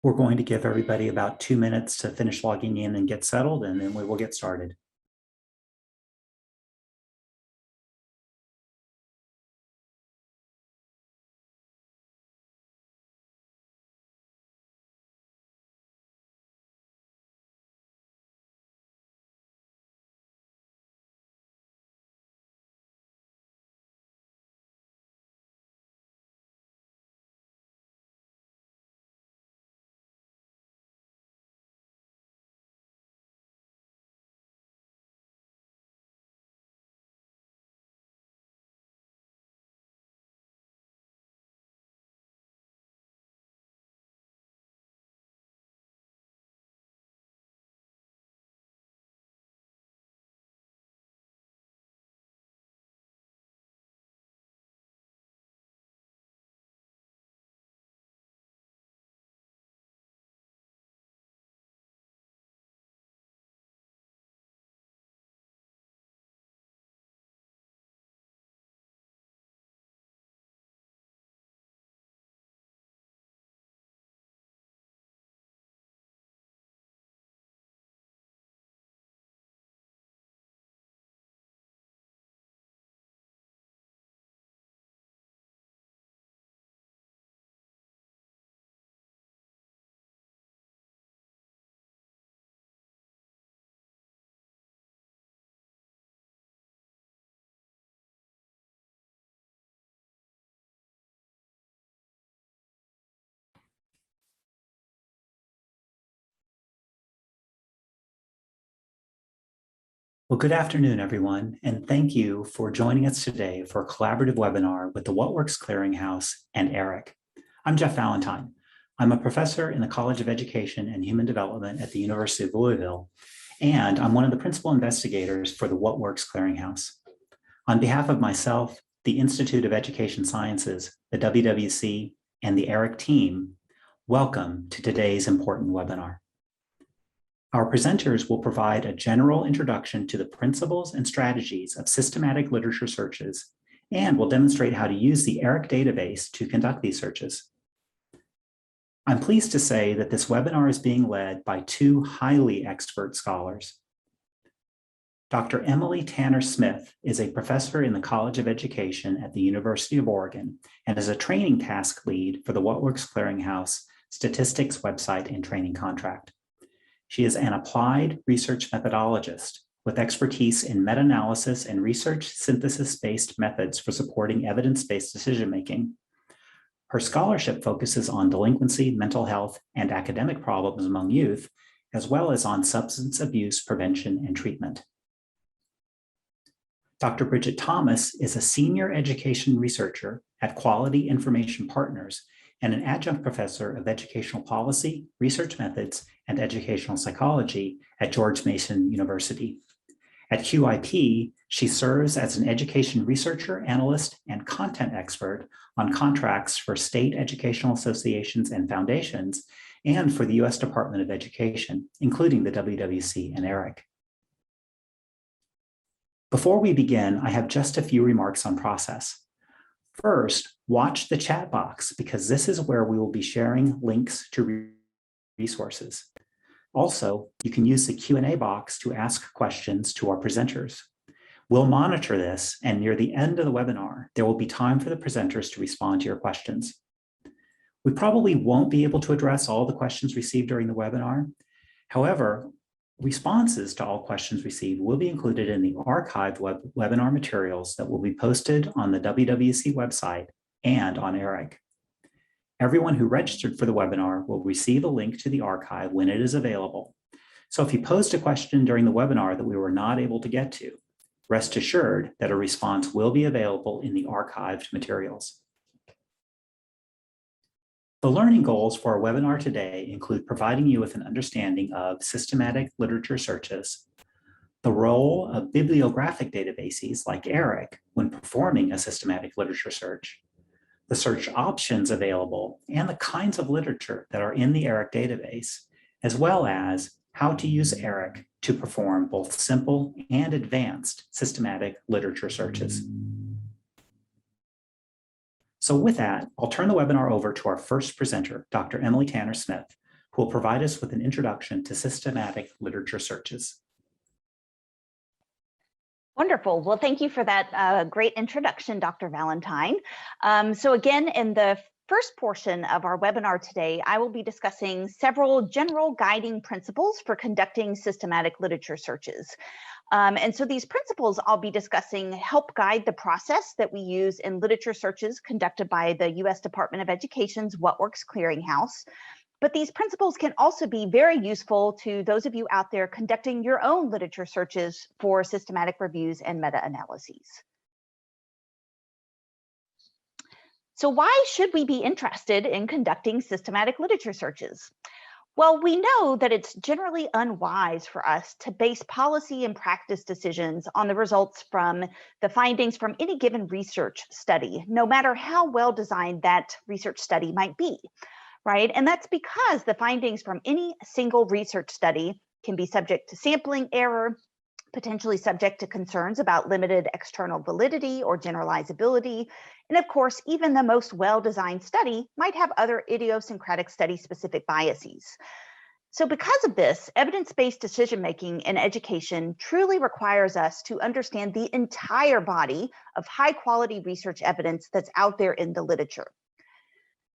We're going to give everybody about 2 minutes to finish logging in and get settled, and then we will get started. Well, good afternoon, everyone, and thank you for joining us today for a collaborative webinar with the Works Clearinghouse and ERIC. I'm Jeff Valentine. I'm a professor in the College of Education and Human Development at the University of Louisville, and I'm one of the principal investigators for the Works Clearinghouse. On behalf of myself, the Institute of Education Sciences, the WWC, and the ERIC team, welcome to today's important webinar. Our presenters will provide a general introduction to the principles and strategies of systematic literature searches and will demonstrate how to use the ERIC database to conduct these searches. I'm pleased to say that this webinar is being led by two highly expert scholars. Dr. Emily Tanner Smith is a professor in the College of Education at the University of Oregon and is a training task lead for the Works Clearinghouse Statistics website and training contract. She is an applied research methodologist with expertise in meta-analysis and research synthesis-based methods for supporting evidence-based decision-making. Her scholarship focuses on delinquency, mental health, and academic problems among youth, as well as on substance abuse prevention and treatment. Dr. Bridget Thomas is a senior education researcher at Quality Information Partners and an adjunct professor of educational policy, research methods, and educational psychology at George Mason University. At QIP, she serves as an education researcher, analyst, and content expert on contracts for state educational associations and foundations, and for the U.S. Department of Education, including the WWC and ERIC. Before we begin, I have just a few remarks on process. First, watch the chat box because this is where we will be sharing links to resources. Also, you can use the Q&A box to ask questions to our presenters. We'll monitor this, and near the end of the webinar, there will be time for the presenters to respond to your questions. We probably won't be able to address all the questions received during the webinar. However, responses to all questions received will be included in the archived webinar materials that will be posted on the WWC website and on ERIC. Everyone who registered for the webinar will receive a link to the archive when it is available. So if you posed a question during the webinar that we were not able to get to, rest assured that a response will be available in the archived materials. The learning goals for our webinar today include providing you with an understanding of systematic literature searches, the role of bibliographic databases like ERIC when performing a systematic literature search, the search options available, and the kinds of literature that are in the ERIC database, as well as how to use ERIC to perform both simple and advanced systematic literature searches. So with that, I'll turn the webinar over to our first presenter, Dr. Emily Tanner Smith, who will provide us with an introduction to systematic literature searches. Wonderful. Well, thank you for that great introduction, Dr. Valentine. So again, in the first portion of our webinar today, I will be discussing several general guiding principles for conducting systematic literature searches. And so these principles I'll be discussing help guide the process that we use in literature searches conducted by the U.S. Department of Education's Works Clearinghouse. But these principles can also be very useful to those of you out there conducting your own literature searches for systematic reviews and meta-analyses. So why should we be interested in conducting systematic literature searches? Well, we know that it's generally unwise for us to base policy and practice decisions on the results from the findings from any given research study, no matter how well designed that research study might be. Right? And that's because the findings from any single research study can be subject to sampling error, potentially subject to concerns about limited external validity or generalizability. And of course, even the most well-designed study might have other idiosyncratic study-specific biases. So because of this, evidence-based decision-making in education truly requires us to understand the entire body of high-quality research evidence that's out there in the literature.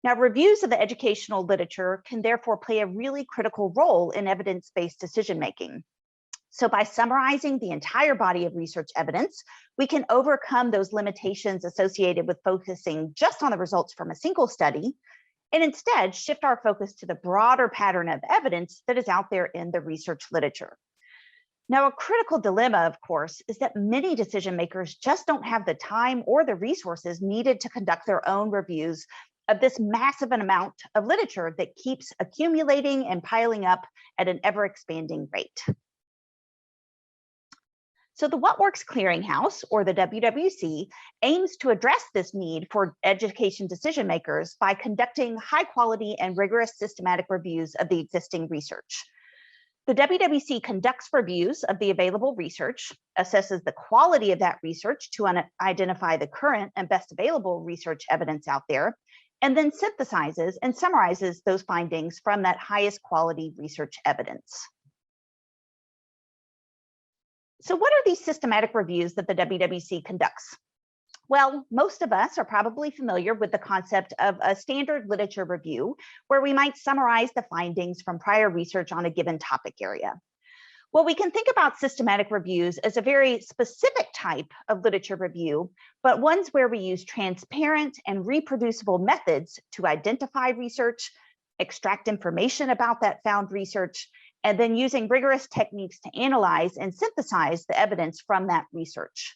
Now, reviews of the educational literature can therefore play a really critical role in evidence-based decision-making. So by summarizing the entire body of research evidence, we can overcome those limitations associated with focusing just on the results from a single study, and instead shift our focus to the broader pattern of evidence that is out there in the research literature. Now, a critical dilemma, of course, is that many decision makers just don't have the time or the resources needed to conduct their own reviews of this massive amount of literature that keeps accumulating and piling up at an ever-expanding rate. So the Works Clearinghouse, or the WWC, aims to address this need for education decision makers by conducting high-quality and rigorous systematic reviews of the existing research. The WWC conducts reviews of the available research, assesses the quality of that research to identify the current and best available research evidence out there, and then synthesizes and summarizes those findings from that highest quality research evidence. So what are these systematic reviews that the WWC conducts? Well, most of us are probably familiar with the concept of a standard literature review, where we might summarize the findings from prior research on a given topic area. Well, we can think about systematic reviews as a very specific type of literature review, but ones where we use transparent and reproducible methods to identify research, extract information about that found research, and then using rigorous techniques to analyze and synthesize the evidence from that research.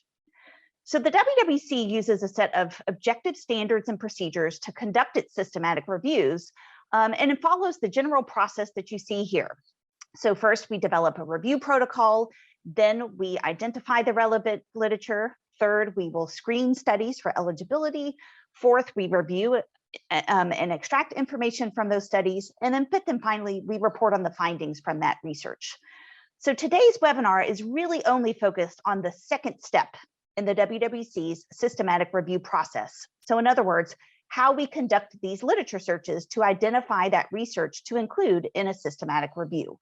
So the WWC uses a set of objective standards and procedures to conduct its systematic reviews, and it follows the general process that you see here. So first, we develop a review protocol, then we identify the relevant literature. Third, we will screen studies for eligibility. Fourth, we review and extract information from those studies. And then fifth and finally, we report on the findings from that research. So today's webinar is really only focused on the second step in the WWC's systematic review process. So in other words, how we conduct these literature searches to identify that research to include in a systematic review.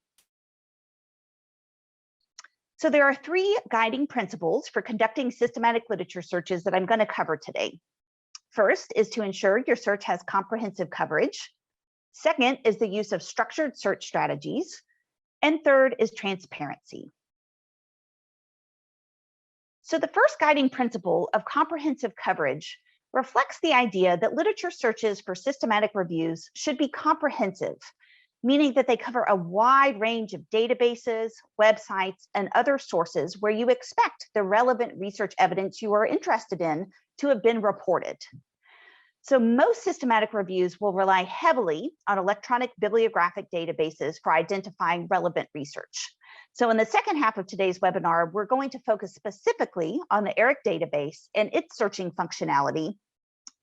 So there are three guiding principles for conducting systematic literature searches that I'm going to cover today. First is to ensure your search has comprehensive coverage. Second is the use of structured search strategies. And third is transparency. So the first guiding principle of comprehensive coverage reflects the idea that literature searches for systematic reviews should be comprehensive, meaning that they cover a wide range of databases, websites, and other sources where you expect the relevant research evidence you are interested in to have been reported. So most systematic reviews will rely heavily on electronic bibliographic databases for identifying relevant research. So in the second half of today's webinar, we're going to focus specifically on the ERIC database and its searching functionality,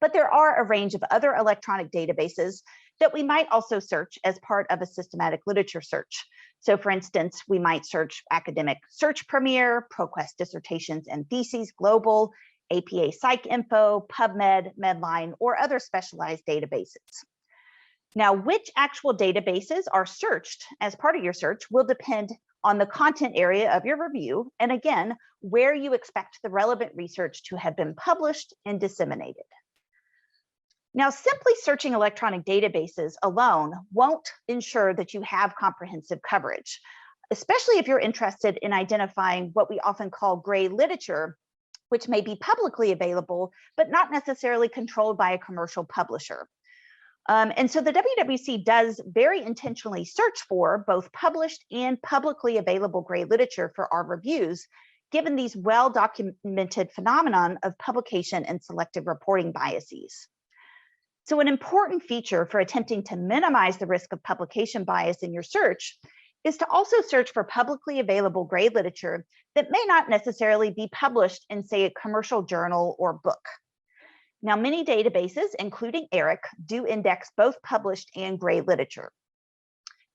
but there are a range of other electronic databases that we might also search as part of a systematic literature search. So for instance, we might search Academic Search Premier, ProQuest Dissertations and Theses Global, APA PsycInfo, PubMed, Medline, or other specialized databases. Now, which actual databases are searched as part of your search will depend on the content area of your review, and again, where you expect the relevant research to have been published and disseminated. Now, simply searching electronic databases alone won't ensure that you have comprehensive coverage, especially if you're interested in identifying what we often call gray literature, which may be publicly available, but not necessarily controlled by a commercial publisher. And so the WWC does very intentionally search for both published and publicly available gray literature for our reviews, given these well-documented phenomenon of publication and selective reporting biases. So an important feature for attempting to minimize the risk of publication bias in your search is to also search for publicly available gray literature that may not necessarily be published in, say, a commercial journal or book. Now, many databases, including ERIC, do index both published and gray literature.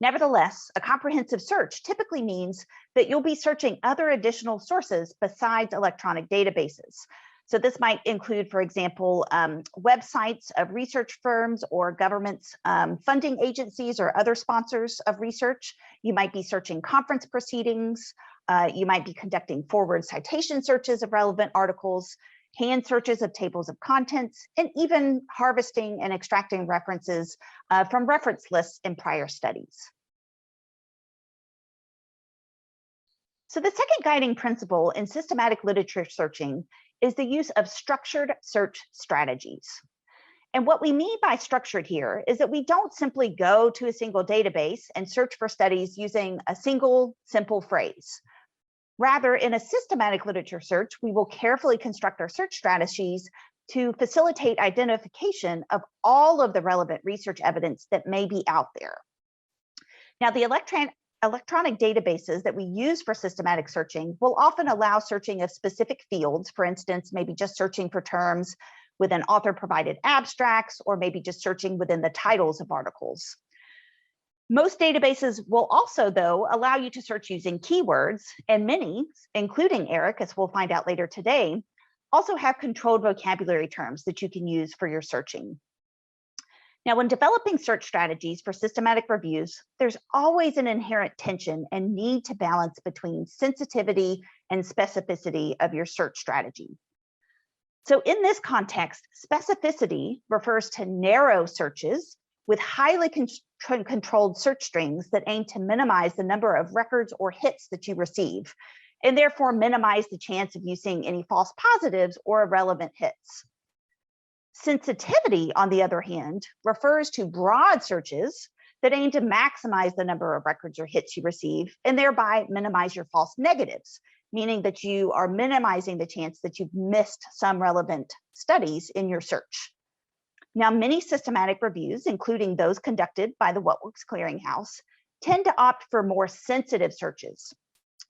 Nevertheless, a comprehensive search typically means that you'll be searching other additional sources besides electronic databases. So this might include, for example, websites of research firms or governments, funding agencies or other sponsors of research. You might be searching conference proceedings. You might be conducting forward citation searches of relevant articles, hand searches of tables of contents, and even harvesting and extracting references from reference lists in prior studies. So the second guiding principle in systematic literature searching is the use of structured search strategies. And what we mean by structured here is that we don't simply go to a single database and search for studies using a single simple phrase. Rather, in a systematic literature search, we will carefully construct our search strategies to facilitate identification of all of the relevant research evidence that may be out there. Now, the electronic databases that we use for systematic searching will often allow searching of specific fields, for instance, maybe just searching for terms within author-provided abstracts, or maybe just searching within the titles of articles. Most databases will also, though, allow you to search using keywords, and many, including ERIC, as we'll find out later today, also have controlled vocabulary terms that you can use for your searching. Now, when developing search strategies for systematic reviews, there's always an inherent tension and need to balance between sensitivity and specificity of your search strategy. So in this context, specificity refers to narrow searches with highly controlled search strings that aim to minimize the number of records or hits that you receive, and therefore minimize the chance of you seeing any false positives or irrelevant hits. Sensitivity, on the other hand, refers to broad searches that aim to maximize the number of records or hits you receive and thereby minimize your false negatives, meaning that you are minimizing the chance that you've missed some relevant studies in your search. Now, many systematic reviews, including those conducted by the Works Clearinghouse, tend to opt for more sensitive searches.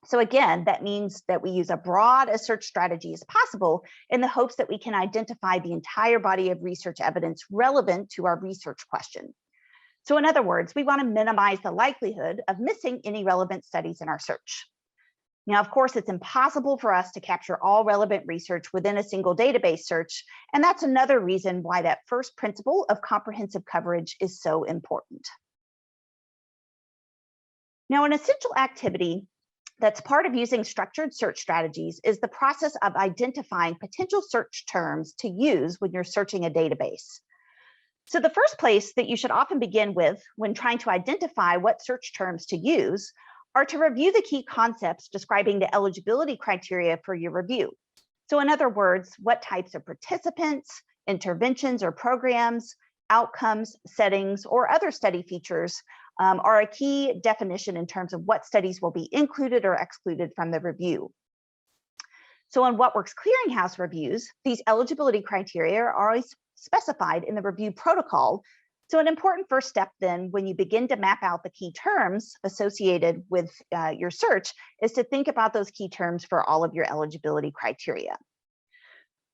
So again, that means that we use as broad a search strategy as possible in the hopes that we can identify the entire body of research evidence relevant to our research question. So in other words, we want to minimize the likelihood of missing any relevant studies in our search. Now, of course, it's impossible for us to capture all relevant research within a single database search, and that's another reason why that first principle of comprehensive coverage is so important. Now, an essential activity that's part of using structured search strategies is the process of identifying potential search terms to use when you're searching a database. So the first place that you should often begin with when trying to identify what search terms to use are to review the key concepts describing the eligibility criteria for your review. So in other words, what types of participants, interventions or programs, outcomes, settings, or other study features are a key definition in terms of what studies will be included or excluded from the review. So in Works Clearinghouse reviews, these eligibility criteria are always specified in the review protocol. So an important first step then, when you begin to map out the key terms associated with your search, is to think about those key terms for all of your eligibility criteria.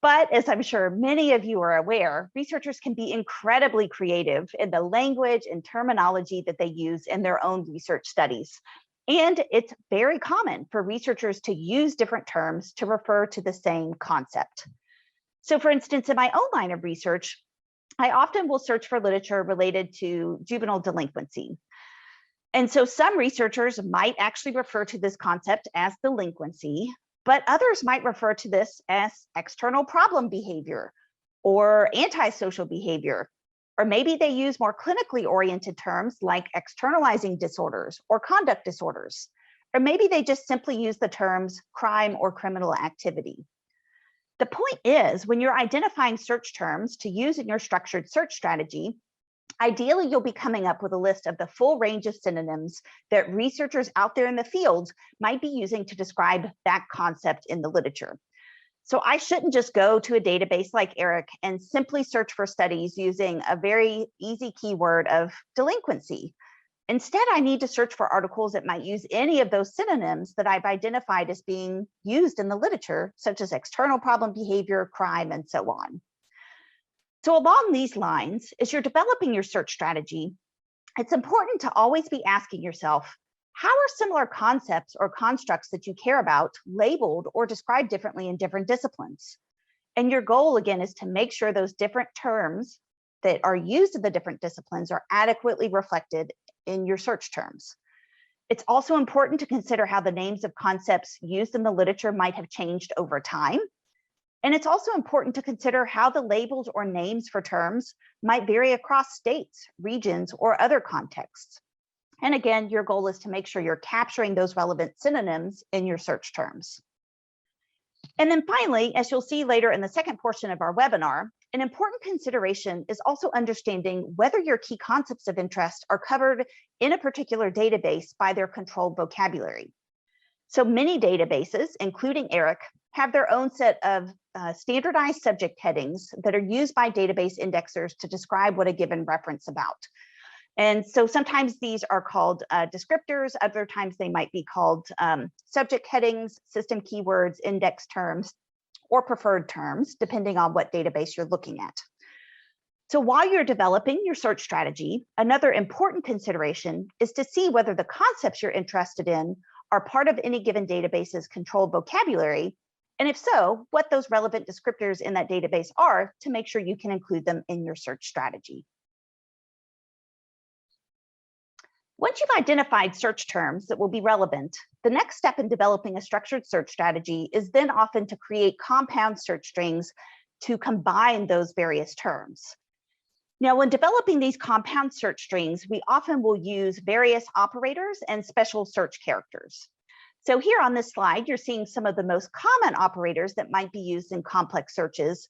But as I'm sure many of you are aware, researchers can be incredibly creative in the language and terminology that they use in their own research studies. And it's very common for researchers to use different terms to refer to the same concept. So for instance, in my own line of research, I often will search for literature related to juvenile delinquency. And so some researchers might actually refer to this concept as delinquency, but others might refer to this as external problem behavior or antisocial behavior. Or maybe they use more clinically oriented terms like externalizing disorders or conduct disorders. Or maybe they just simply use the terms crime or criminal activity. The point is, when you're identifying search terms to use in your structured search strategy, ideally you'll be coming up with a list of the full range of synonyms that researchers out there in the field might be using to describe that concept in the literature. So I shouldn't just go to a database like ERIC and simply search for studies using a very easy keyword of delinquency. Instead, I need to search for articles that might use any of those synonyms that I've identified as being used in the literature, such as external problem behavior, crime, and so on. So along these lines, as you're developing your search strategy, it's important to always be asking yourself, how are similar concepts or constructs that you care about labeled or described differently in different disciplines? And your goal, again, is to make sure those different terms that are used in the different disciplines are adequately reflected in your search terms. It's also important to consider how the names of concepts used in the literature might have changed over time. And it's also important to consider how the labels or names for terms might vary across states, regions, or other contexts. And again, your goal is to make sure you're capturing those relevant synonyms in your search terms. And then finally, as you'll see later in the second portion of our webinar, an important consideration is also understanding whether your key concepts of interest are covered in a particular database by their controlled vocabulary. So many databases, including ERIC, have their own set of standardized subject headings that are used by database indexers to describe what a given reference about. And so sometimes these are called descriptors, other times they might be called subject headings, system keywords, index terms, or preferred terms, depending on what database you're looking at. So while you're developing your search strategy, another important consideration is to see whether the concepts you're interested in are part of any given database's controlled vocabulary, and if so, what those relevant descriptors in that database are to make sure you can include them in your search strategy. Once you've identified search terms that will be relevant, the next step in developing a structured search strategy is then often to create compound search strings to combine those various terms. Now, when developing these compound search strings, we often will use various operators and special search characters. So here on this slide, you're seeing some of the most common operators that might be used in complex searches.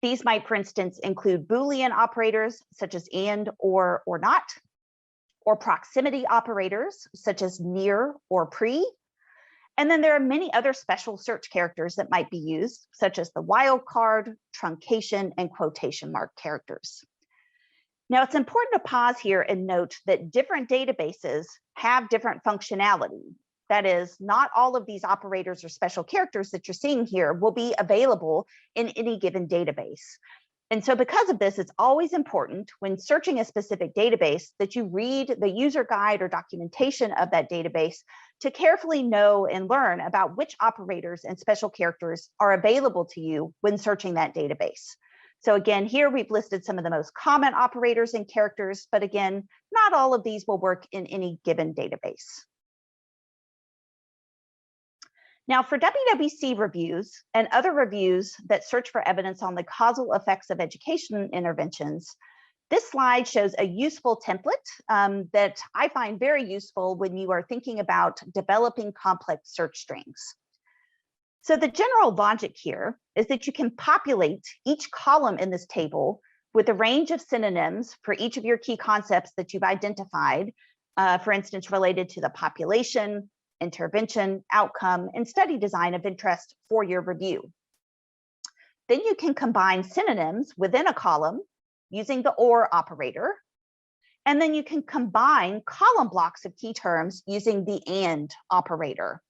These might, for instance, include Boolean operators such as and, or not, or proximity operators such as near or pre. And then there are many other special search characters that might be used, such as the wildcard, truncation, and quotation mark characters. Now, it's important to pause here and note that different databases have different functionality. That is, not all of these operators or special characters that you're seeing here will be available in any given database. And so because of this, it's always important when searching a specific database that you read the user guide or documentation of that database to carefully know and learn about which operators and special characters are available to you when searching that database. So again, here we've listed some of the most common operators and characters, but again, not all of these will work in any given database. Now, for WWC reviews and other reviews that search for evidence on the causal effects of education interventions, this slide shows a useful template that I find very useful when you are thinking about developing complex search strings. So the general logic here is that you can populate each column in this table with a range of synonyms for each of your key concepts that you've identified, for instance, related to the population, intervention, outcome, and study design of interest for your review. Then you can combine synonyms within a column using the OR operator, and then you can combine column blocks of key terms using the AND operator.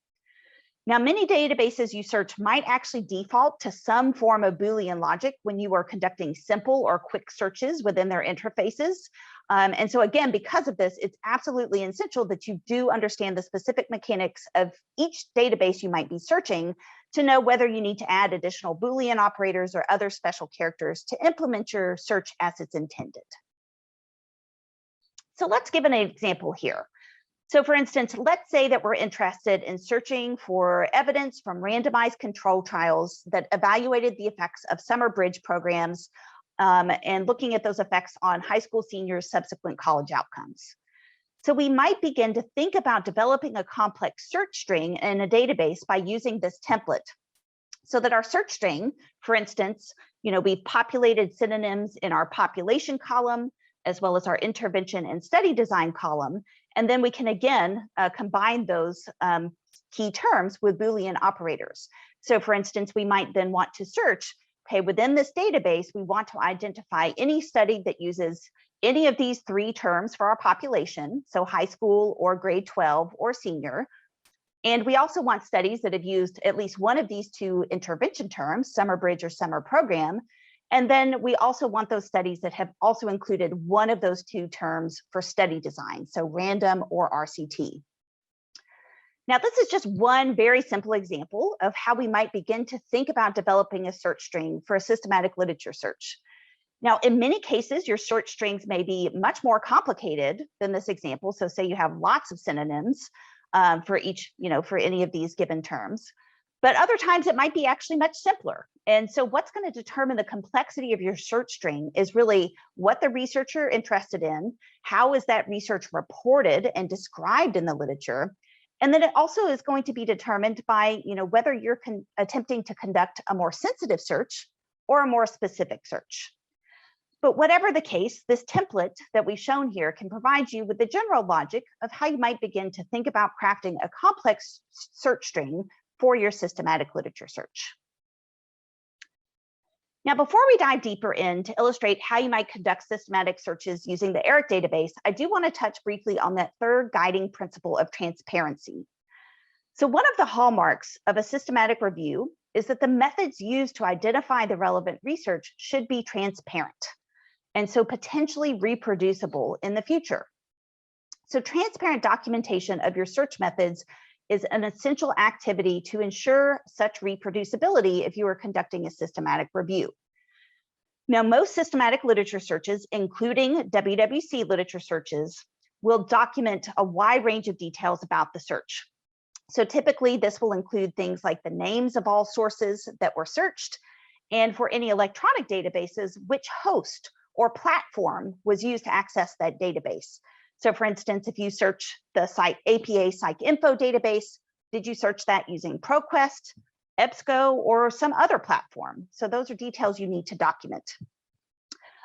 Now, many databases you search might actually default to some form of Boolean logic when you are conducting simple or quick searches within their interfaces. And so again, because of this, it's absolutely essential that you do understand the specific mechanics of each database you might be searching to know whether you need to add additional Boolean operators or other special characters to implement your search as it's intended. So let's give an example here. So for instance, let's say that we're interested in searching for evidence from randomized control trials that evaluated the effects of summer bridge programs and looking at those effects on high school seniors' subsequent college outcomes. So we might begin to think about developing a complex search string in a database by using this template, so that our search string, for instance, we've populated synonyms in our population column, as well as our intervention and study design column. And then we can again combine those key terms with Boolean operators. So for instance, we might then want to search, okay, within this database, we want to identify any study that uses any of these three terms for our population, so high school or grade 12 or senior. And we also want studies that have used at least one of these two intervention terms, summer bridge or summer program. And then we also want those studies that have also included one of those two terms for study design, so random or RCT. Now, this is just one very simple example of how we might begin to think about developing a search string for a systematic literature search. Now, in many cases, your search strings may be much more complicated than this example. So say you have lots of synonyms for each, for any of these given terms. But other times it might be actually much simpler. And so what's going to determine the complexity of your search string is really what the researcher is interested in, how is that research reported and described in the literature, and then it also is going to be determined by whether you're attempting to conduct a more sensitive search or a more specific search. But whatever the case, this template that we've shown here can provide you with the general logic of how you might begin to think about crafting a complex search string for your systematic literature search. Now, before we dive deeper in to illustrate how you might conduct systematic searches using the ERIC database, I do want to touch briefly on that third guiding principle of transparency. So one of the hallmarks of a systematic review is that the methods used to identify the relevant research should be transparent, and so potentially reproducible in the future. So transparent documentation of your search methods is an essential activity to ensure such reproducibility if you are conducting a systematic review. Now, most systematic literature searches, including WWC literature searches, will document a wide range of details about the search. So typically, this will include things like the names of all sources that were searched, and for any electronic databases, which host or platform was used to access that database. So for instance, if you search the site APA PsycInfo database, did you search that using ProQuest, EBSCO, or some other platform? So those are details you need to document.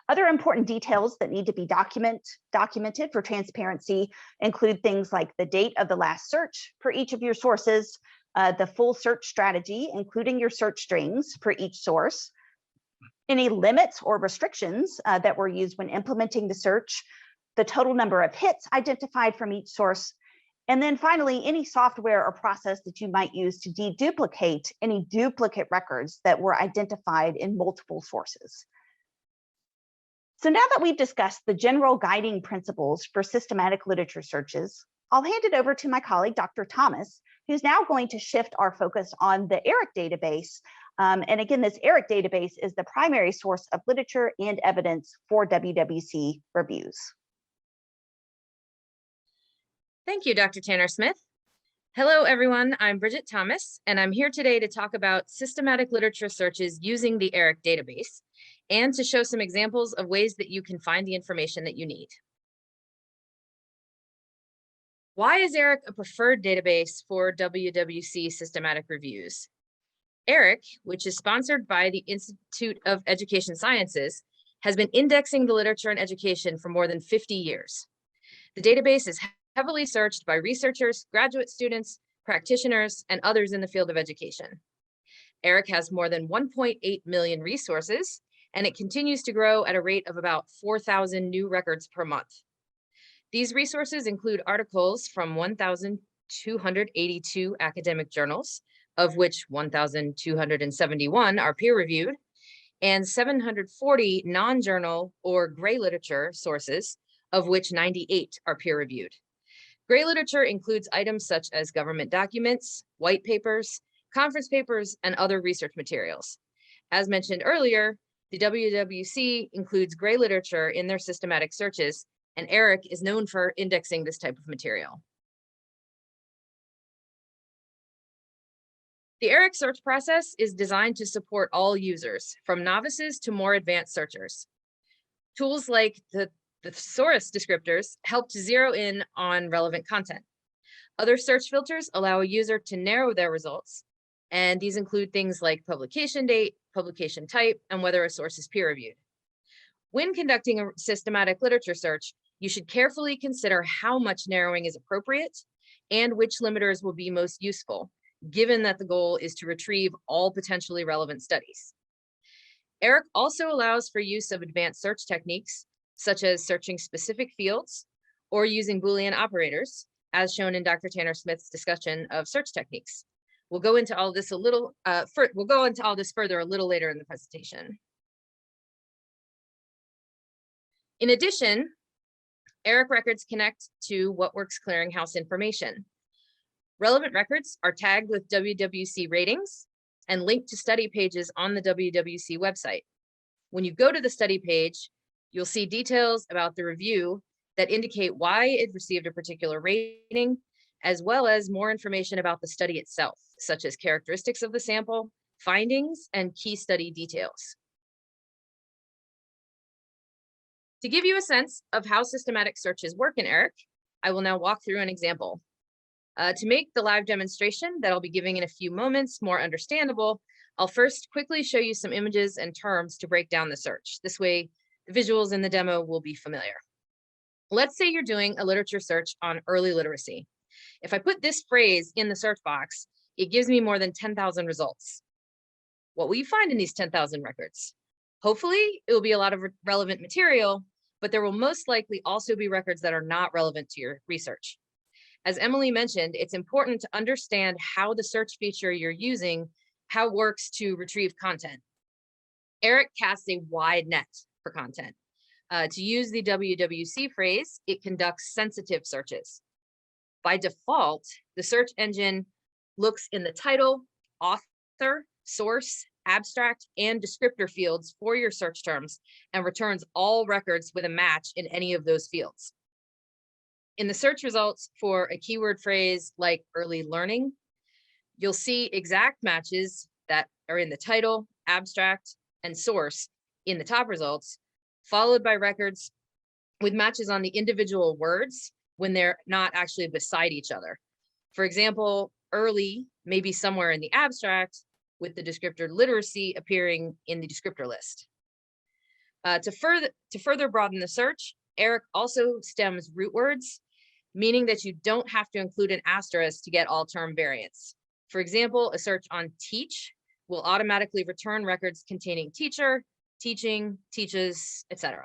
Other important details that need to be documented for transparency include things like the date of the last search for each of your sources, the full search strategy, including your search strings for each source, any limits or restrictions that were used when implementing the search, the total number of hits identified from each source, and then finally, any software or process that you might use to deduplicate any duplicate records that were identified in multiple sources. So now that we've discussed the general guiding principles for systematic literature searches, I'll hand it over to my colleague, Dr. Thomas, who's now going to shift our focus on the ERIC database. And again, this ERIC database is the primary source of literature and evidence for WWC reviews. Thank you, Dr. Tanner Smith. Hello, everyone. I'm Bridget Thomas, and I'm here today to talk about systematic literature searches using the ERIC database and to show some examples of ways that you can find the information that you need. Why is ERIC a preferred database for WWC systematic reviews? ERIC, which is sponsored by the Institute of Education Sciences, has been indexing the literature in education for more than 50 years. The database is heavily searched by researchers, graduate students, practitioners, and others in the field of education. ERIC has more than 1.8 million resources, and it continues to grow at a rate of about 4,000 new records per month. These resources include articles from 1,000 282 academic journals, of which 1,271 are peer-reviewed, and 740 non-journal or gray literature sources, of which 98 are peer-reviewed. Gray literature includes items such as government documents, white papers, conference papers, and other research materials. As mentioned earlier, the WWC includes gray literature in their systematic searches, and ERIC is known for indexing this type of material. The ERIC search process is designed to support all users, from novices to more advanced searchers. Tools like the thesaurus descriptors help to zero in on relevant content. Other search filters allow a user to narrow their results, and these include things like publication date, publication type, and whether a source is peer-reviewed. When conducting a systematic literature search, you should carefully consider how much narrowing is appropriate and which limiters will be most useful, given that the goal is to retrieve all potentially relevant studies. ERIC also allows for use of advanced search techniques, such as searching specific fields or using Boolean operators, as shown in Dr. Tanner Smith's discussion of search techniques. We'll go into all this further a little later in the presentation. In addition, ERIC records connect to Works Clearinghouse information. Relevant records are tagged with Wwc Ratings and linked to study pages on the WWC website. When you go to the study page, you'll see details about the review that indicate why it received a particular rating, as well as more information about the study itself, such as characteristics of the sample, findings, and key study details. To give you a sense of how systematic searches work in ERIC, I will now walk through an example. To make the live demonstration that I'll be giving in a few moments more understandable, I'll first quickly show you some images and terms to break down the search. This way, the visuals in the demo will be familiar. Let's say you're doing a literature search on early literacy. If I put this phrase in the search box, it gives me more than 10,000 results. What will you find in these 10,000 records? Hopefully, it will be a lot of relevant material, but there will most likely also be records that are not relevant to your research. As Emily mentioned, it's important to understand how the search feature you're using, how it works to retrieve content. ERIC casts a wide net for content. To use the WWC phrase, it conducts sensitive searches. By default, the search engine looks in the title, author, source, abstract, and descriptor fields for your search terms and returns all records with a match in any of those fields. In the search results for a keyword phrase like early learning, you'll see exact matches that are in the title, abstract, and source in the top results, followed by records with matches on the individual words when they're not actually beside each other. For example, early may be somewhere in the abstract with the descriptor literacy appearing in the descriptor list. To further broaden the search, ERIC also stems root words, meaning that you don't have to include an asterisk to get all term variants. For example, a search on teach will automatically return records containing teacher, teaching, teaches, etc.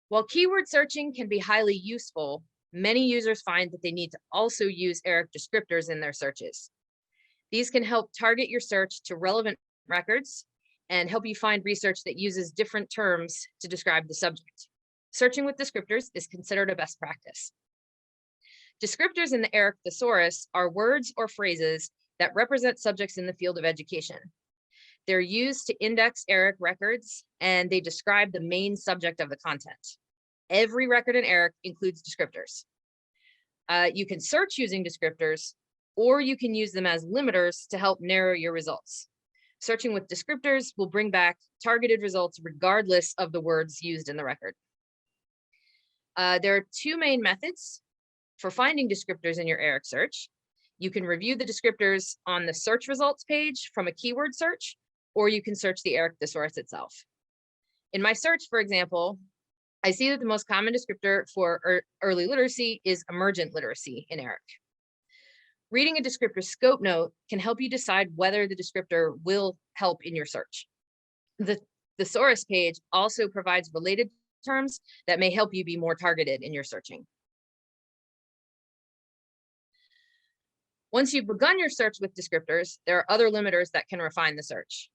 While keyword searching can be highly useful, many users find that they need to also use ERIC descriptors in their searches. These can help target your search to relevant records and help you find research that uses different terms to describe the subject. Searching with descriptors is considered a best practice. Descriptors in the ERIC thesaurus are words or phrases that represent subjects in the field of education. They're used to index ERIC records, and they describe the main subject of the content. Every record in ERIC includes descriptors. You can search using descriptors, or you can use them as limiters to help narrow your results. Searching with descriptors will bring back targeted results regardless of the words used in the record. There are two main methods for finding descriptors in your ERIC search. You can review the descriptors on the search results page from a keyword search, or you can search the ERIC thesaurus itself. In my search, for example, I see that the most common descriptor for early literacy is emergent literacy in ERIC. Reading a descriptor scope note can help you decide whether the descriptor will help in your search. The thesaurus page also provides related terms that may help you be more targeted in your searching. Once you've begun your search with descriptors, there are other limiters that can refine the search.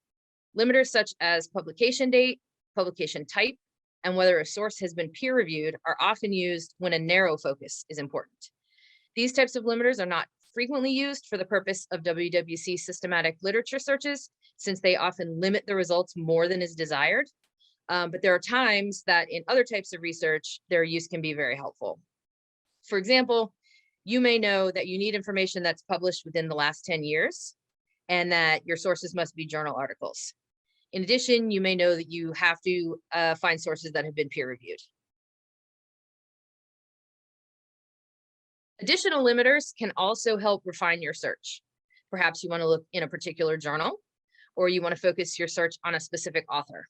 Limiters such as publication date, publication type, and whether a source has been peer-reviewed are often used when a narrow focus is important. These types of limiters are not frequently used for the purpose of WWC systematic literature searches, since they often limit the results more than is desired. But there are times that in other types of research, their use can be very helpful. For example, you may know that you need information that's published within the last 10 years and that your sources must be journal articles. In addition, you may know that you have to find sources that have been peer-reviewed. Additional limiters can also help refine your search. Perhaps you want to look in a particular journal, or you want to focus your search on a specific author.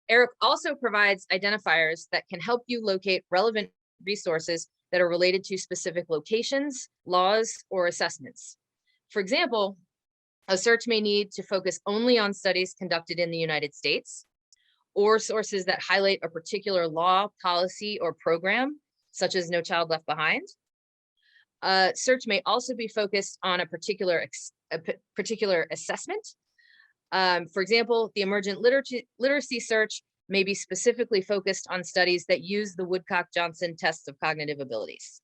ERIC also provides identifiers that can help you locate relevant resources that are related to specific locations, laws, or assessments. For example, a search may need to focus only on studies conducted in the United States, or sources that highlight a particular law, policy, or program, such as No Child Left Behind. Search may also be focused on a particular assessment. For example, the emergent literacy search may be specifically focused on studies that use the Woodcock-Johnson tests of cognitive abilities.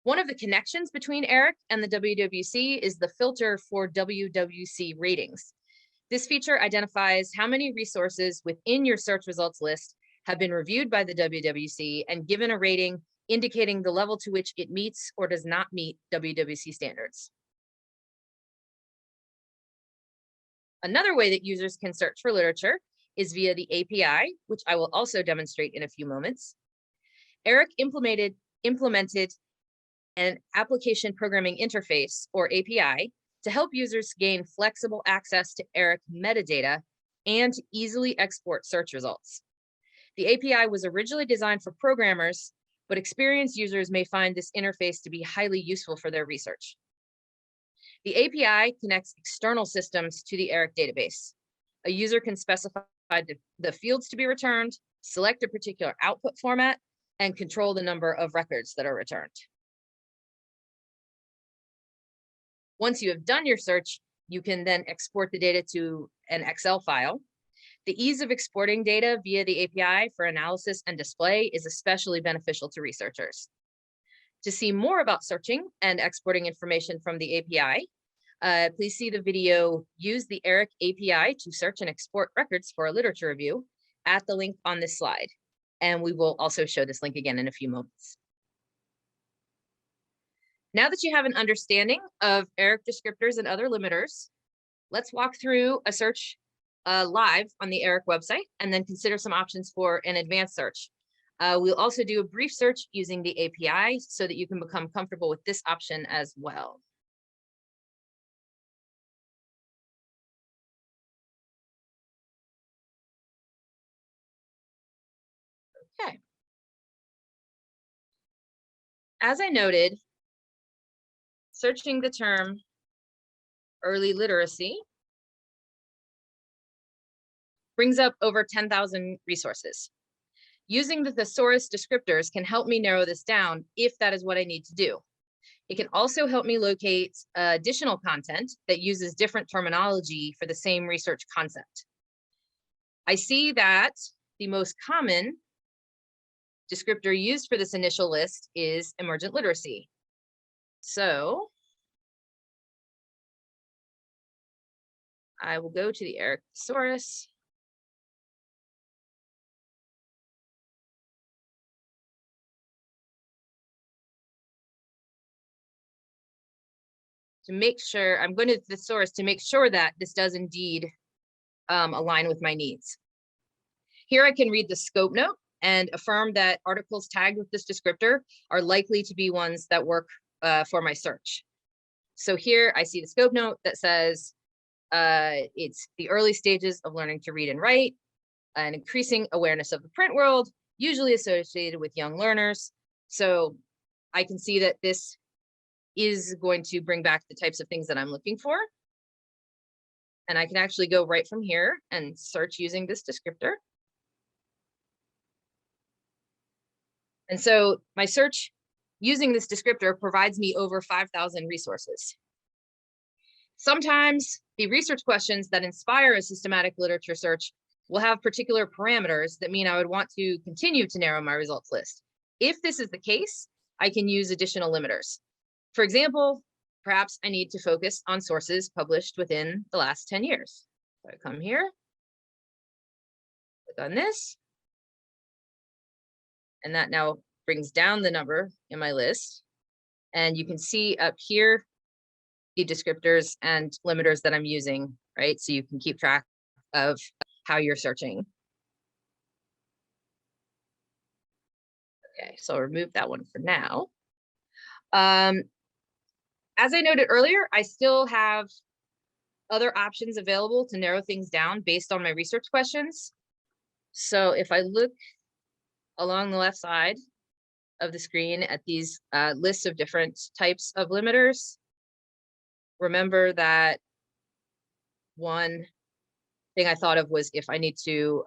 One of the connections between ERIC and the WWC is the filter for Wwc Ratings. This feature identifies how many resources within your search results list have been reviewed by the WWC and given a rating indicating the level to which it meets or does not meet WWC standards. Another way that users can search for literature is via the API, which I will also demonstrate in a few moments. ERIC implemented an application programming interface, or API, to help users gain flexible access to ERIC metadata and to easily export search results. The API was originally designed for programmers, but experienced users may find this interface to be highly useful for their research. The API connects external systems to the ERIC database. A user can specify the fields to be returned, select a particular output format, and control the number of records that are returned. Once you have done your search, you can then export the data to an Excel file. The ease of exporting data via the API for analysis and display is especially beneficial to researchers. To see more about searching and exporting information from the API, please see the video, Use the ERIC API to Search and Export Records for a Literature Review, at the link on this slide. And we will also show this link again in a few moments. Now that you have an understanding of ERIC descriptors and other limiters, let's walk through a search live on the ERIC website and then consider some options for an advanced search. We'll also do a brief search using the API so that you can become comfortable with this option as well. Okay. As I noted, searching the term early literacy brings up over 10,000 resources. Using the thesaurus descriptors can help me narrow this down if that is what I need to do. It can also help me locate additional content that uses different terminology for the same research concept. I see that the most common descriptor used for this initial list is emergent literacy. So I will go to the ERIC thesaurus. To make sure, I'm going to the thesaurus to make sure that this does indeed align with my needs. Here I can read the scope note and affirm that articles tagged with this descriptor are likely to be ones that work for my search. So here I see the scope note that says it's the early stages of learning to read and write, an increasing awareness of the print world, usually associated with young learners. So I can see that this is going to bring back the types of things that I'm looking for. and I can actually go right from here and search using this descriptor. And so my search using this descriptor provides me over 5,000 resources. Sometimes the research questions that inspire a systematic literature search will have particular parameters that mean I would want to continue to narrow my results list. If this is the case, I can use additional limiters. For example, perhaps I need to focus on sources published within the last 10 years. So I come here, click on this, and that now brings down the number in my list. And you can see up here the descriptors and limiters that I'm using, right? So you can keep track of how you're searching. Okay, so I'll remove that one for now. As I noted earlier, I still have other options available to narrow things down based on my research questions. So if I look along the left side of the screen at these lists of different types of limiters, remember that one thing I thought of was if I need to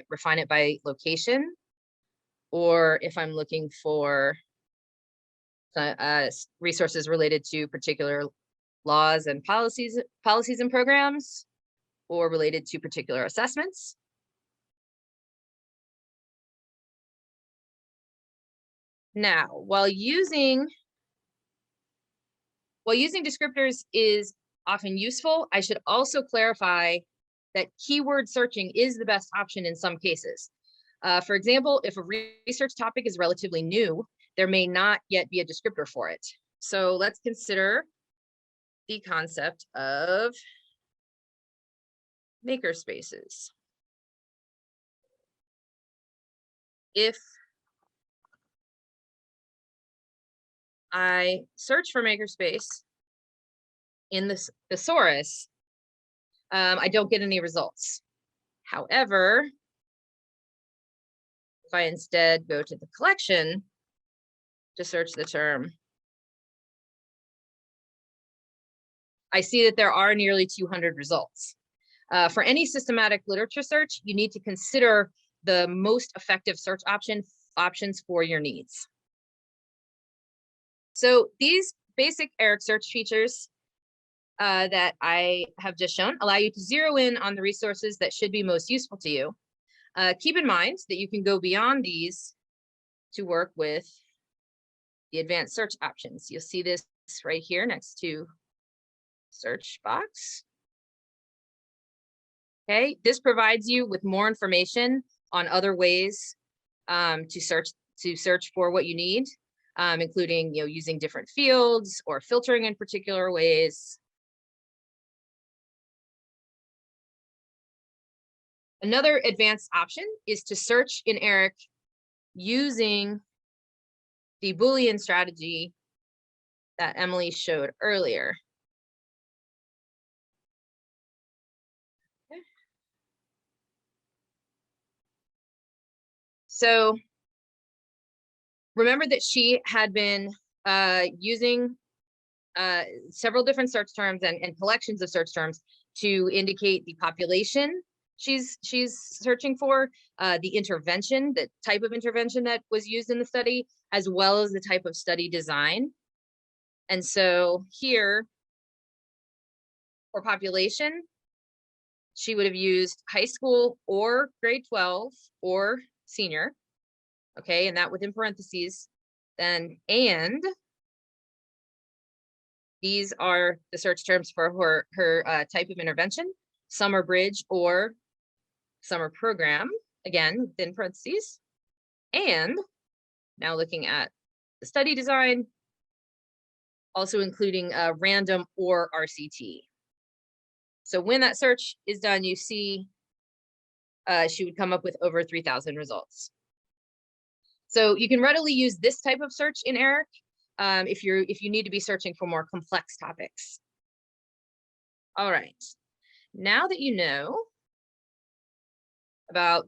refine it by location, or if I'm looking for resources related to particular laws and policies and programs, or related to particular assessments. Now, while using descriptors is often useful, I should also clarify that keyword searching is the best option in some cases. For example, if a research topic is relatively new, there may not yet be a descriptor for it. So let's consider the concept of makerspaces. If I search for makerspace in the thesaurus, I don't get any results. However, if I instead go to the collection to search the term, I see that there are nearly 200 results. For any systematic literature search, you need to consider the most effective search options for your needs. So these basic ERIC search features that I have just shown allow you to zero in on the resources that should be most useful to you. Keep in mind that you can go beyond these to work with the advanced search options. You'll see this right here next to search box. Okay, this provides you with more information on other ways to search for what you need, including using different fields or filtering in particular ways. Another advanced option is to search in ERIC using the Boolean strategy that Emily showed earlier. Okay. So remember that she had been using several different search terms and collections of search terms to indicate the population she's searching for, the intervention, the type of intervention that was used in the study, as well as the type of study design. And so here, for population, she would have used high school or grade 12 or senior, okay, and that within parentheses, then and these are the search terms for her type of intervention, summer bridge or summer program, again, within parentheses. And now looking at the study design, also including random or RCT. So when that search is done, you see she would come up with over 3,000 results. So you can readily use this type of search in ERIC if you need to be searching for more complex topics. All right, now that you know about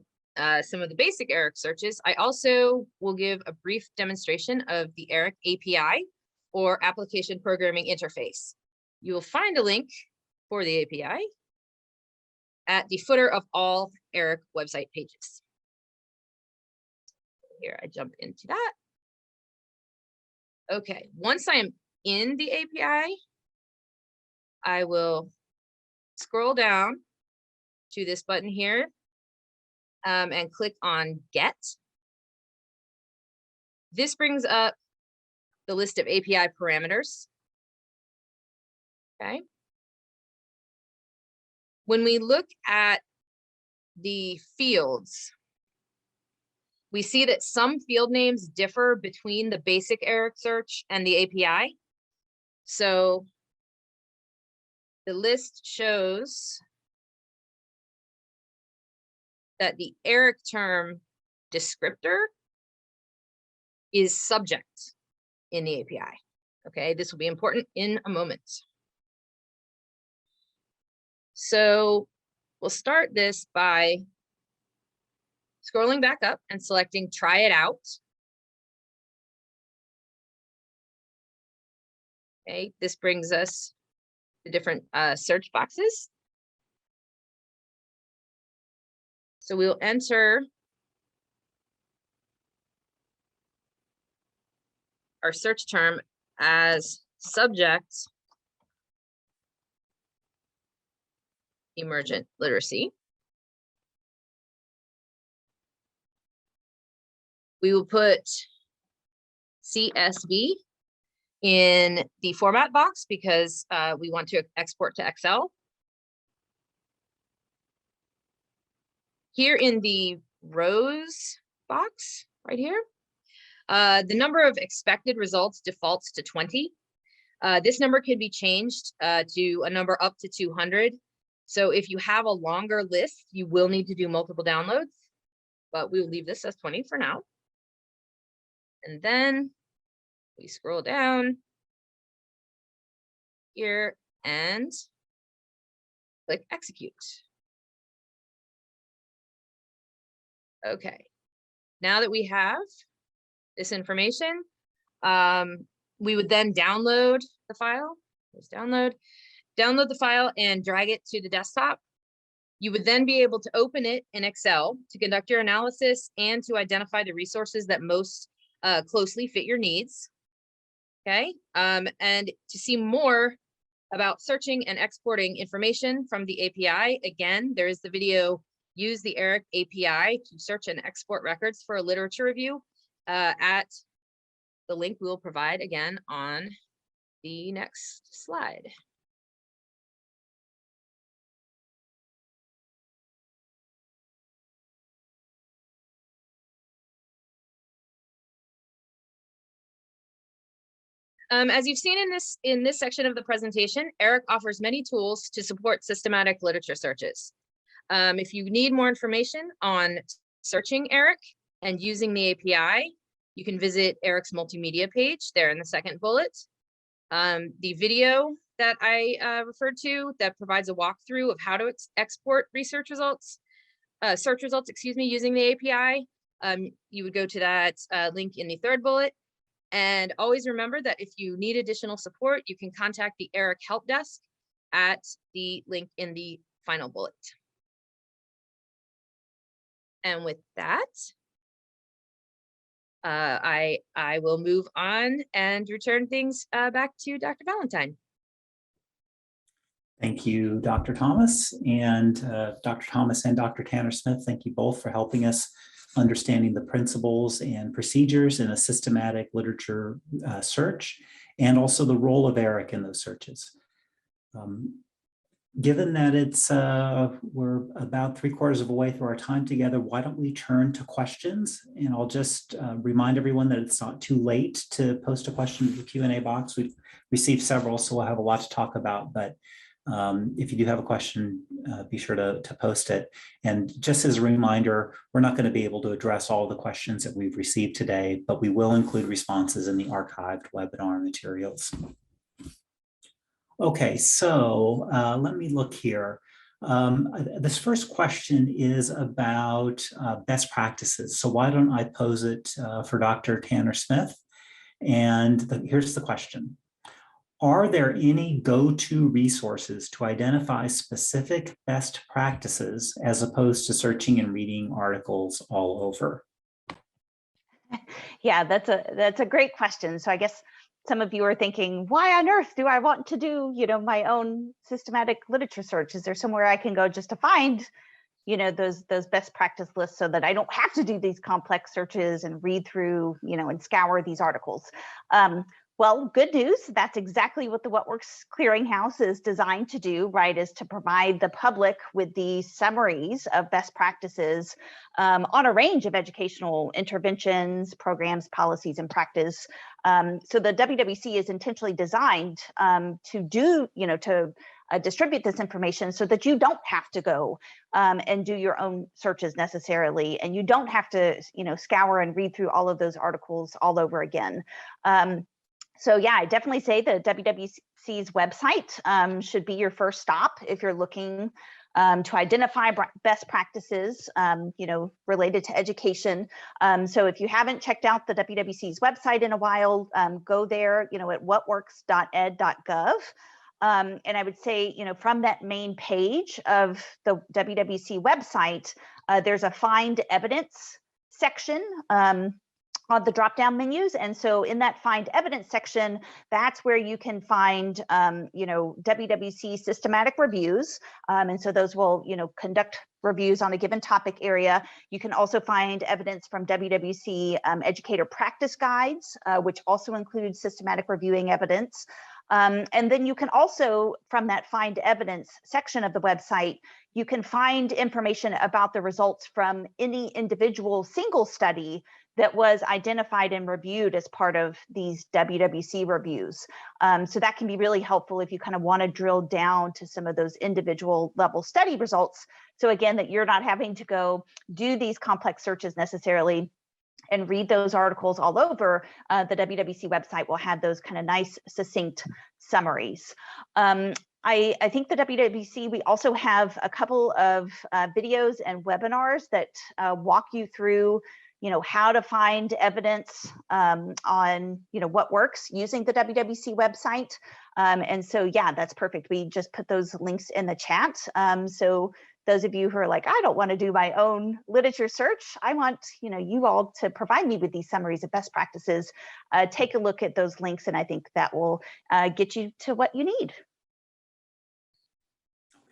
some of the basic ERIC searches, I also will give a brief demonstration of the ERIC API, or Application Programming Interface. You will find a link for the API at the footer of all ERIC website pages. Here, I jump into that. Okay, once I am in the API, I will scroll down to this button here and click on Get. This brings up the list of API parameters. Okay. When we look at the fields, we see that some field names differ between the basic ERIC search and the API. So the list shows that the ERIC term descriptor is subject in the API. Okay, this will be important in a moment. So we'll start this by scrolling back up and selecting Try It Out. Okay, this brings us to different search boxes. So we'll enter our search term as subject emergent literacy. We will put CSV in the format box because we want to export to Excel. Here in the rows box right here, the number of expected results defaults to 20. This number can be changed to a number up to 200. So if you have a longer list, you will need to do multiple downloads, but we will leave this as 20 for now. And then we scroll down here and click execute. Okay, now that we have this information, we would then download the file. Just download the file and drag it to the desktop. You would then be able to open it in Excel to conduct your analysis and to identify the resources that most closely fit your needs. Okay, and to see more about searching and exporting information from the API, again, there is the video, Use the ERIC API to search and export records for a literature review at the link we will provide again on the next slide. As you've seen in this section of the presentation, ERIC offers many tools to support systematic literature searches. If you need more information on searching ERIC and using the API, you can visit ERIC's multimedia page there in the second bullet. The video that I referred to that provides a walkthrough of how to export research results, search results, excuse me, using the API, you would go to that link in the third bullet. And always remember that if you need additional support, you can contact the ERIC help desk at the link in the final bullet. And with that, I will move on and return things back to Dr. Valentine. Thank you, Dr. Thomas. And Dr. Thomas and Dr. Tanner Smith, thank you both for helping us understanding the principles and procedures in a systematic literature search, and also the role of ERIC in those searches. Given that it's we're about 3/4 of the way through our time together, why don't we turn to questions? And I'll just remind everyone that it's not too late to post a question in the Q&A box. We've received several, so we'll have a lot to talk about, but if you do have a question, be sure to post it. And just as a reminder, we're not going to be able to address all the questions that we've received today, but we will include responses in the archived webinar materials. Okay, so let me look here. This first question is about best practices. So why don't I pose it for Dr. Tanner Smith? And here's the question. are there any go-to resources to identify specific best practices as opposed to searching and reading articles all over? Yeah, that's a great question. So I guess some of you are thinking, why on earth do I want to do, my own systematic literature search? Is there somewhere I can go just to find, those best practice lists so that I don't have to do these complex searches and read through, and scour these articles? Well, good news. That's exactly what the What Works Clearinghouse is designed to do, right? Is to provide the public with these summaries of best practices on a range of educational interventions, programs, policies, and practice. So the WWC is intentionally designed to do, to distribute this information so that you don't have to go and do your own searches necessarily, and you don't have to, scour and read through all of those articles all over again. So yeah, I definitely say the WWC's website should be your first stop if you're looking to identify best practices, related to education. So if you haven't checked out the WWC's website in a while, go there, at whatworks.ed.gov. And I would say, from that main page of the WWC website, there's a Find Evidence section on the drop-down menus. And so in that Find Evidence section, that's where you can find, WWC systematic reviews. And so those will, conduct reviews on a given topic area. You can also find evidence from WWC educator practice guides, which also include systematic reviewing evidence. And then you can also, from that Find Evidence section of the website, you can find information about the results from any individual single study that was identified and reviewed as part of these WWC reviews. So that can be really helpful if you kind of want to drill down to some of those individual level study results. So again, that you're not having to go do these complex searches necessarily and read those articles all over. The WWC website will have those kind of nice, succinct summaries. I think the WWC, we also have a couple of videos and webinars that walk you through how to find evidence on, what works using the WWC website. And so, yeah, that's perfect. We just put those links in the chat. So those of you who are like, I don't want to do my own literature search, I want, you all to provide me with these summaries of best practices. Take a look at those links, and I think that will get you to what you need.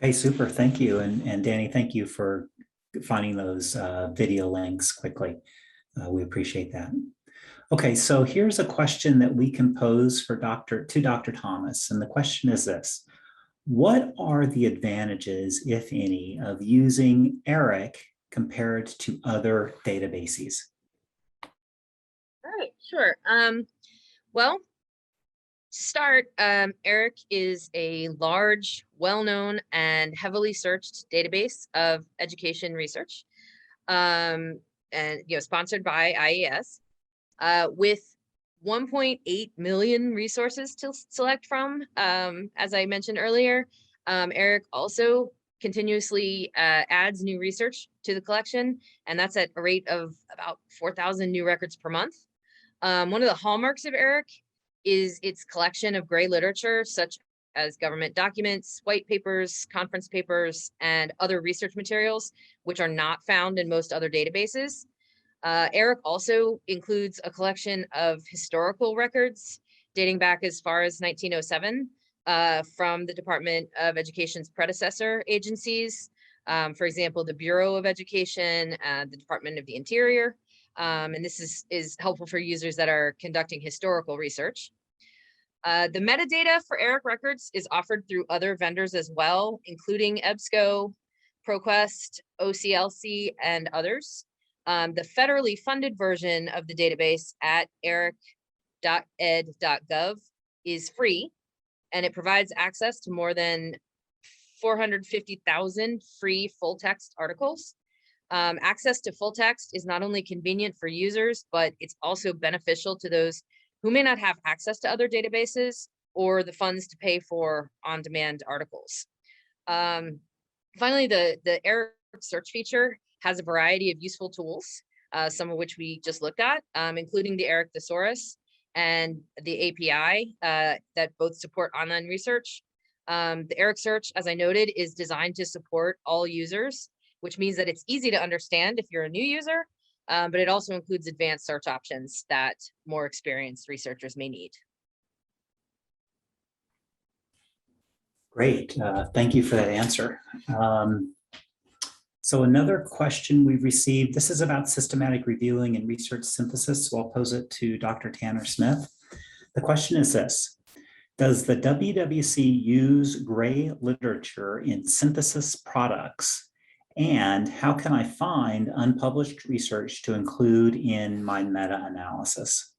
Okay, super. Thank you. And Danny, thank you for finding those video links quickly. We appreciate that. Okay, so here's a question that we can pose for Dr. Thomas. And the question is this: what are the advantages, if any, of using ERIC compared to other databases? All right, sure. Well, to start, ERIC is a large, well-known, and heavily searched database of education research, and sponsored by IES, with 1.8 million resources to select from. As I mentioned earlier, ERIC also continuously adds new research to the collection, and that's at a rate of about 4,000 new records per month. One of the hallmarks of ERIC is its collection of gray literature, such as government documents, white papers, conference papers, and other research materials, which are not found in most other databases. ERIC also includes a collection of historical records dating back as far as 1907 from the Department of Education's predecessor agencies. For example, the Bureau of Education, the Department of the Interior. And this is helpful for users that are conducting historical research. The metadata for ERIC records is offered through other vendors as well, including EBSCO, ProQuest, OCLC, and others. The federally funded version of the database at eric.ed.gov is free, and it provides access to more than 450,000 free full text articles. Access to full text is not only convenient for users, but it's also beneficial to those who may not have access to other databases or the funds to pay for on-demand articles. Finally, the ERIC search feature has a variety of useful tools, some of which we just looked at, including the ERIC thesaurus and the API that both support online research. The ERIC search, as I noted, is designed to support all users, which means that it's easy to understand if you're a new user, but it also includes advanced search options that more experienced researchers may need. Great, thank you for that answer. So another question we've received, this is about systematic reviewing and research synthesis, so I'll pose it to Dr. Tanner Smith. The question is this: does the WWC use gray literature in synthesis products? And how can I find unpublished research to include in my meta-analysis?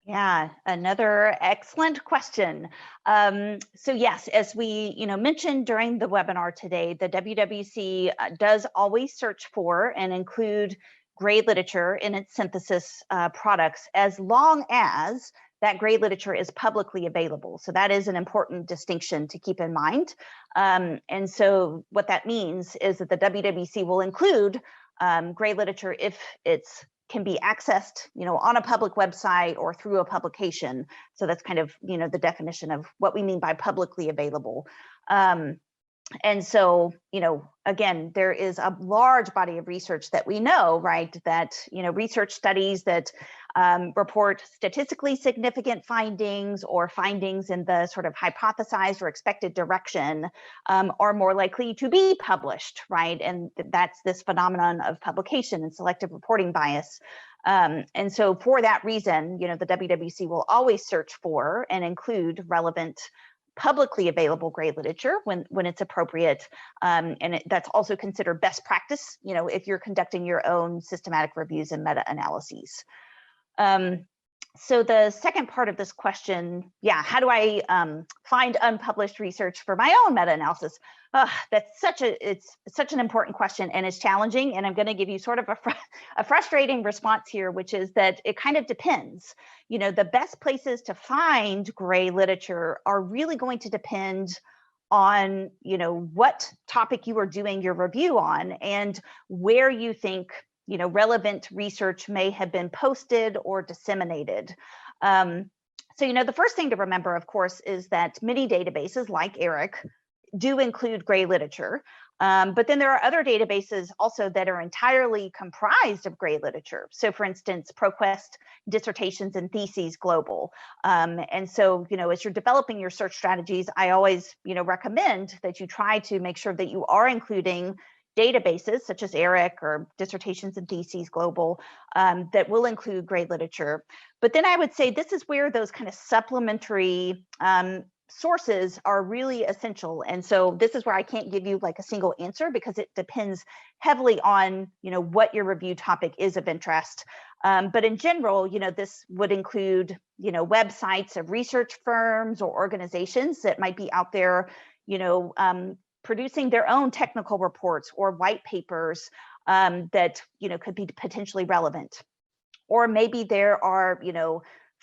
Yeah, another excellent question. So yes, as we mentioned during the webinar today, the WWC does always search for and include gray literature in its synthesis products, as long as that gray literature is publicly available. So that is an important distinction to keep in mind. And so what that means is that the WWC will include gray literature if it's can be accessed, on a public website or through a publication. So that's kind of, the definition of what we mean by publicly available. And so, again, there is a large body of research that we know, right, that, research studies that report statistically significant findings or findings in the sort of hypothesized or expected direction are more likely to be published, right? And that's this phenomenon of publication and selective reporting bias. And so for that reason, the WWC will always search for and include relevant publicly available gray literature when it's appropriate. And that's also considered best practice, if you're conducting your own systematic reviews and meta-analyses. So the second part of this question, how do I find unpublished research for my own meta-analysis? That's it's such an important question, and it's challenging. And I'm going to give you sort of a frustrating response here, which is that it kind of depends. The best places to find gray literature are really going to depend on, what topic you are doing your review on and where you think relevant research may have been posted or disseminated. So, the first thing to remember, of course, is that many databases like ERIC do include gray literature. But then there are other databases also that are entirely comprised of gray literature. So for instance, ProQuest Dissertations and Theses Global. And so, as you're developing your search strategies, I always, recommend that you try to make sure that you are including databases such as ERIC or Dissertations and Theses Global that will include gray literature. But then I would say this is where those kind of supplementary sources are really essential. And so this is where I can't give you like a single answer because it depends heavily on, what your review topic is of interest. But in general, this would include, websites of research firms or organizations that might be out there, producing their own technical reports or white papers that could be potentially relevant. Or maybe there are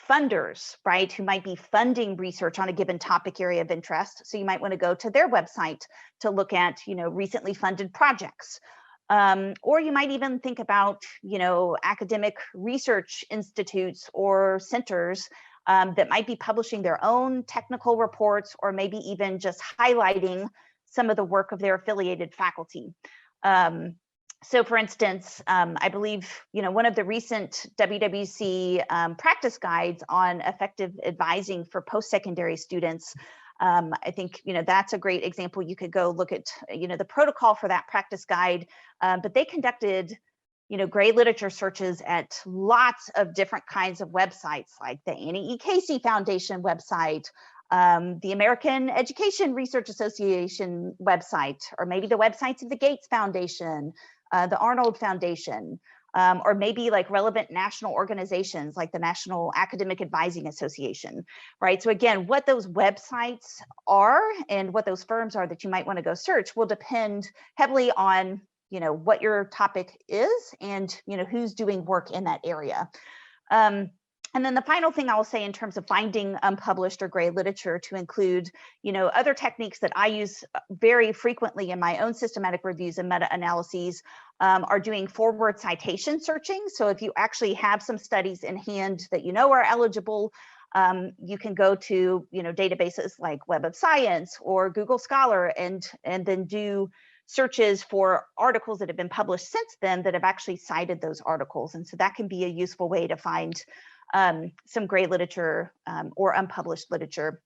funders, right, who might be funding research on a given topic area of interest. So you might want to go to their website to look at recently funded projects. Or you might even think about academic research institutes or centers that might be publishing their own technical reports, or maybe even just highlighting some of the work of their affiliated faculty. So for instance, I believe, one of the recent WWC practice guides on effective advising for post-secondary students, I think, that's a great example. You could go look at, the protocol for that practice guide, but they conducted, gray literature searches at lots of different kinds of websites, like the Annie E. Casey Foundation website, the American Education Research Association website, or maybe the websites of the Gates Foundation, the Arnold Foundation, or maybe like relevant national organizations like the National Academic Advising Association, right? So again, what those websites are and what those firms are that you might want to go search will depend heavily on, what your topic is and, who's doing work in that area. And then the final thing I will say in terms of finding unpublished or gray literature to include, other techniques that I use very frequently in my own systematic reviews and meta-analyses are doing forward citation searching. So if you actually have some studies in hand that are eligible, you can go to databases like Web of Science or Google Scholar and then do searches for articles that have been published since then that have actually cited those articles. And so that can be a useful way to find some gray literature or unpublished literature.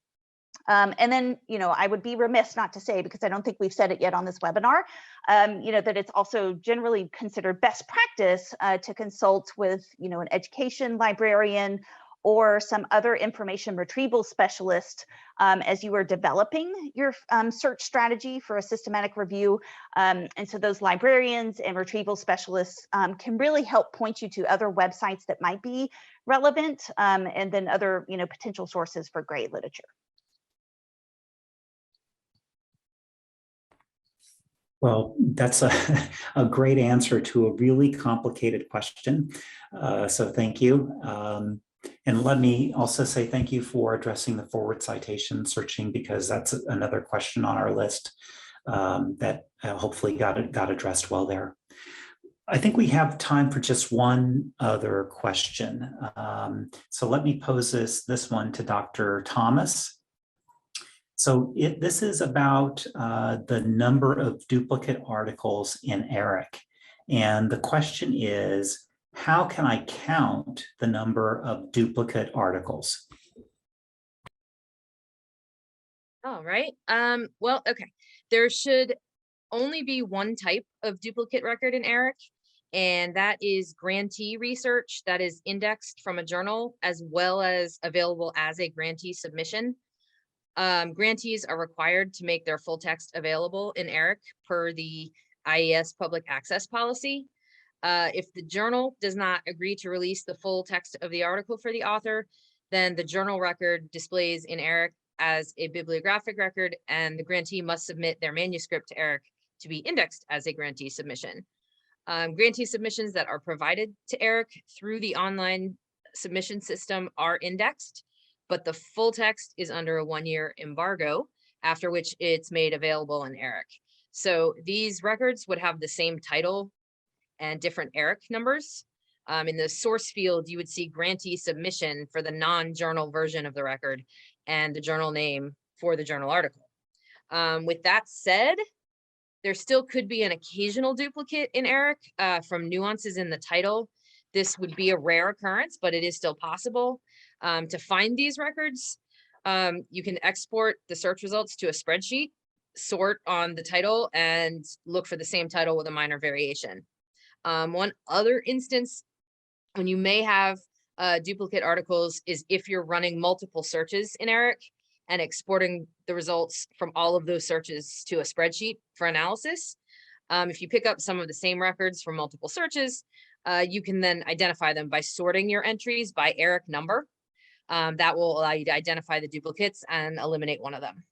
And then, I would be remiss not to say, because I don't think we've said it yet on this webinar, that it's also generally considered best practice to consult with, an education librarian or some other information retrieval specialist as you are developing your search strategy for a systematic review. And so those librarians and retrieval specialists can really help point you to other websites that might be relevant and then other potential sources for gray literature. Well, that's a great answer to a really complicated question. So thank you. And let me also say thank you for addressing the forward citation searching, because that's another question on our list that hopefully got addressed well there. I think we have time for just one other question. So let me pose this one to Dr. Thomas. So this is about the number of duplicate articles in ERIC. And the question is, how can I count the number of duplicate articles? All right. Well, okay. There should only be one type of duplicate record in ERIC, and that is grantee research that is indexed from a journal as well as available as a grantee submission. Grantees are required to make their full text available in ERIC per the IES public access policy. If the journal does not agree to release the full text of the article for the author, then the journal record displays in ERIC as a bibliographic record, and the grantee must submit their manuscript to ERIC to be indexed as a grantee submission. Grantee submissions that are provided to ERIC through the online submission system are indexed, but the full text is under a 1-year embargo, after which it's made available in ERIC. So these records would have the same title and different ERIC numbers. In the source field, you would see grantee submission for the non-journal version of the record and the journal name for the journal article. With that said, there still could be an occasional duplicate in ERIC from nuances in the title. This would be a rare occurrence, but it is still possible. To find these records, you can export the search results to a spreadsheet, sort on the title, and look for the same title with a minor variation. One other instance when you may have duplicate articles is if you're running multiple searches in ERIC and exporting the results from all of those searches to a spreadsheet for analysis. If you pick up some of the same records from multiple searches, you can then identify them by sorting your entries by ERIC number. That will allow you to identify the duplicates and eliminate one of them.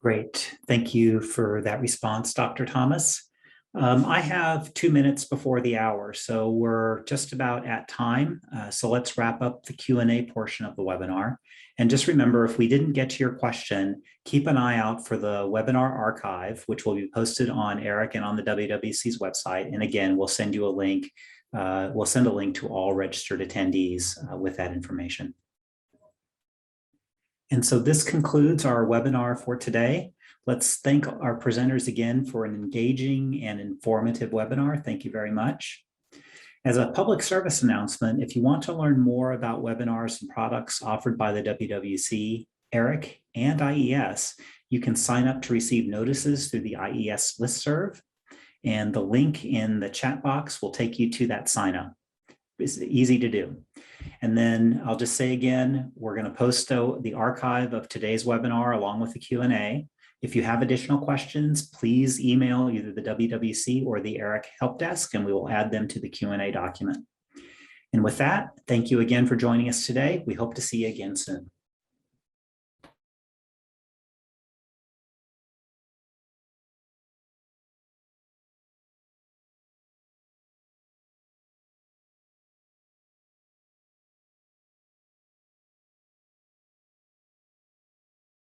Great. Thank you for that response, Dr. Thomas. I have 2 minutes before the hour, so we're just about at time. So let's wrap up the Q&A portion of the webinar. And just remember, if we didn't get to your question, keep an eye out for the webinar archive, which will be posted on ERIC and on the WWC's website. And again, we'll send you a link. We'll send a link to all registered attendees with that information. And so this concludes our webinar for today. Let's thank our presenters again for an engaging and informative webinar. Thank you very much. As a public service announcement, if you want to learn more about webinars and products offered by the WWC, ERIC, and IES, you can sign up to receive notices through the IES listserv, and the link in the chat box will take you to that sign up. It's easy to do. And then I'll just say again, we're going to post the archive of today's webinar along with the Q&A. If you have additional questions, please email either the WWC or the ERIC help desk, and we will add them to the Q&A document. And with that, thank you again for joining us today. We hope to see you again soon.